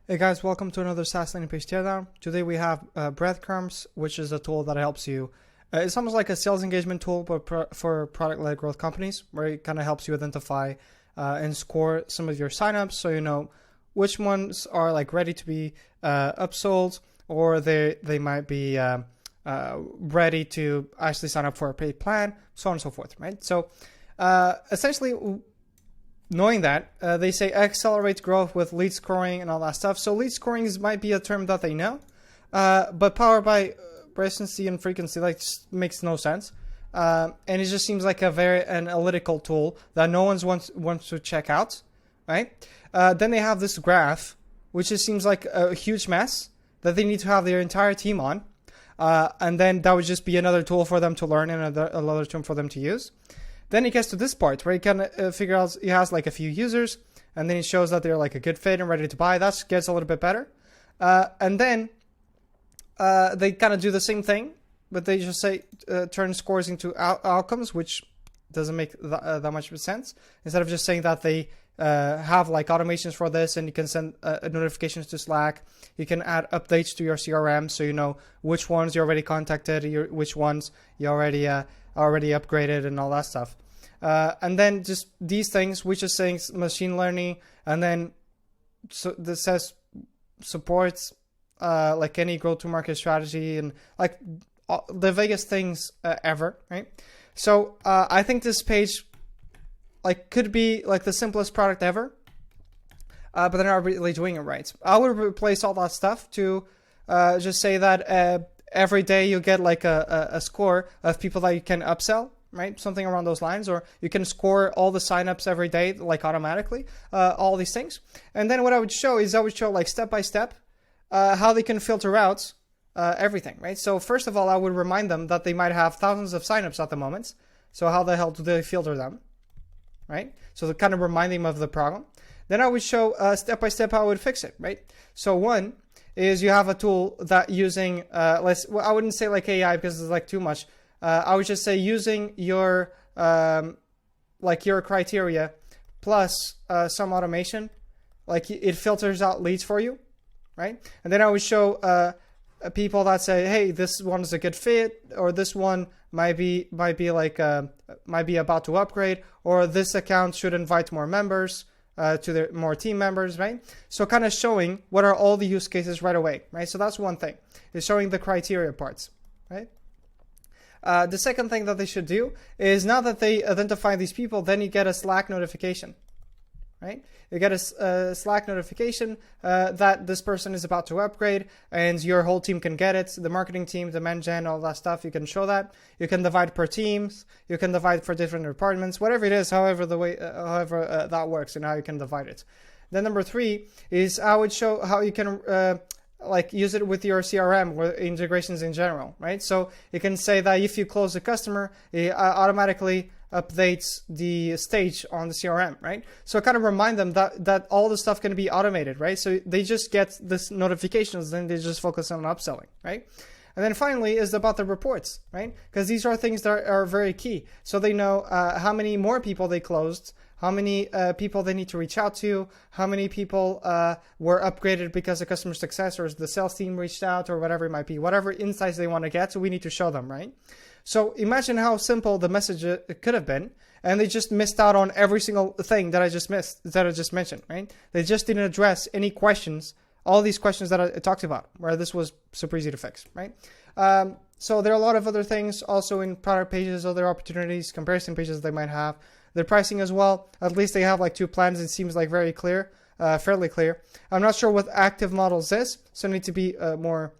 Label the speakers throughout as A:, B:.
A: Hey guys, welcome to another SaaS landing page teardown. Today we have Breadcrumbs, which is a tool that helps you. It's almost like a sales engagement tool, but for product-led growth companies, where it kind of helps you identify and score some of your signups, so you know which ones are like ready to be upsold, or they might be ready to actually sign up for a paid plan, so on and so forth, right? So essentially, knowing that, they say accelerate growth with lead scoring and all that stuff. So lead scoring might be a term that they know, but powered by recency and frequency, like, just makes no sense. And it just seems like a very analytical tool that no one wants to check out, right? Then they have this graph, which just seems like a huge mess that they need to have their entire team on. And then that would just be another tool for them to learn and another tool for them to use. Then it gets to this part where he can figure out he has like a few users, and then it shows that they're like a good fit and ready to buy. That gets a little bit better. And then they kind of do the same thing, but they just say turn scores into outcomes, which doesn't make that much sense. Instead of just saying that they have like automations for this, and you can send notifications to Slack. You can add updates to your CRM, so you know which ones you already contacted, which ones you already upgraded, and all that stuff. And then just these things, which is saying machine learning, and then so this says supports like any go-to-market strategy, and like the biggest things ever, right? So I think this page like could be like the simplest product ever, but they're not really doing it right. I would replace all that stuff to just say that every day you get like a score of people that you can upsell, right? Something around those lines, or you can score all the signups every day, like automatically, all these things. And then what I would show like step by step how they can filter out everything, right? So first of all, I would remind them that they might have thousands of signups at the moment. So how the hell do they filter them, right? So to kind of remind them of the problem. Then I would show step by step how I would fix it, right? So one is you have a tool that using I wouldn't say like AI because it's like too much. I would just say using your like your criteria plus some automation, like it filters out leads for you, right? And then I would show people that say, hey, this one is a good fit, or this one might be about to upgrade, or this account should invite more members. To their more team members, right? So kind of showing what are all the use cases right away, right? So that's one thing, is showing the criteria parts, right? The second thing that they should do is, now that they identify these people, then you get a Slack notification, right? You get a Slack notification that this person is about to upgrade, and your whole team can get it. The marketing team, the man gen, all that stuff, you can show that. You can divide per teams. You can divide for different departments, whatever it is, however that works, and how you can divide it. Then number 3 is I would show how you can like use it with your CRM or integrations in general, right? So you can say that if you close a customer, it automatically updates the stage on the CRM, right? So kind of remind them that all the stuff can be automated, right? So they just get this notifications, then they just focus on upselling, right? And then finally is about the reports, right? Because these are things that are very key. So they know how many more people they closed, how many people they need to reach out to, how many people were upgraded because of customer success or the sales team reached out, or whatever it might be, whatever insights they want to get. So we need to show them, right? So imagine how simple the message could have been, and they just missed out on every single thing that I just mentioned, right? They just didn't address any questions, all these questions that I talked about, where this was super easy to fix, right? So there are a lot of other things also in product pages, other opportunities, comparison pages they might have. Their pricing as well, at least they have like 2 plans. It seems like very clear, fairly clear. I'm not sure what active models is, so I need to be more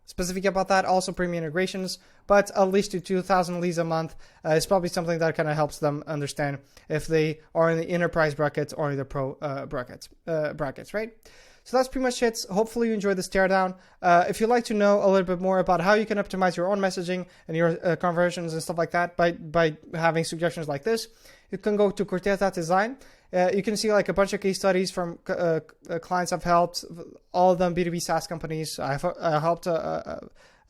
A: specific about that. Also premium integrations, but at least to 2,000 leads a month is probably something that kind of helps them understand if they are in the enterprise brackets or in the pro brackets, right? So that's pretty much it. Hopefully you enjoyed this teardown. If you'd like to know a little bit more about how you can optimize your own messaging and your conversions and stuff like that by having suggestions like this, you can go to Cortez.design. You can see like a bunch of case studies from clients I've helped, all of them B2B SaaS companies. I've helped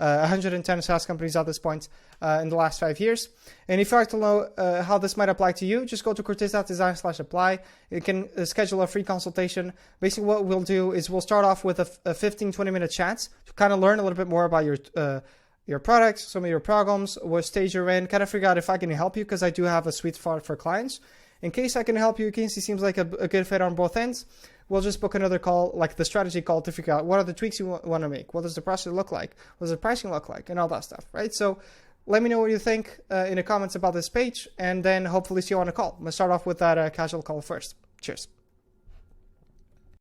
A: 110 SaaS companies at this point in the last 5 years. And if you'd like to know how this might apply to you, just go to cortez.design/apply. You can schedule a free consultation. Basically, what we'll do is we'll start off with a 15-20 minute chat to kind of learn a little bit more about your products, some of your problems, what stage you're in, kind of figure out if I can help you, because I do have a sweet spot for clients. In case I can help you, in case it seems like a good fit on both ends, we'll just book another call, like the strategy call, to figure out what are the tweaks you want to make, what does the process look like, what does the pricing look like, and all that stuff, right? So let me know what you think in the comments about this page, and then hopefully see you on a call. I'm going to start off with that casual call first. Cheers.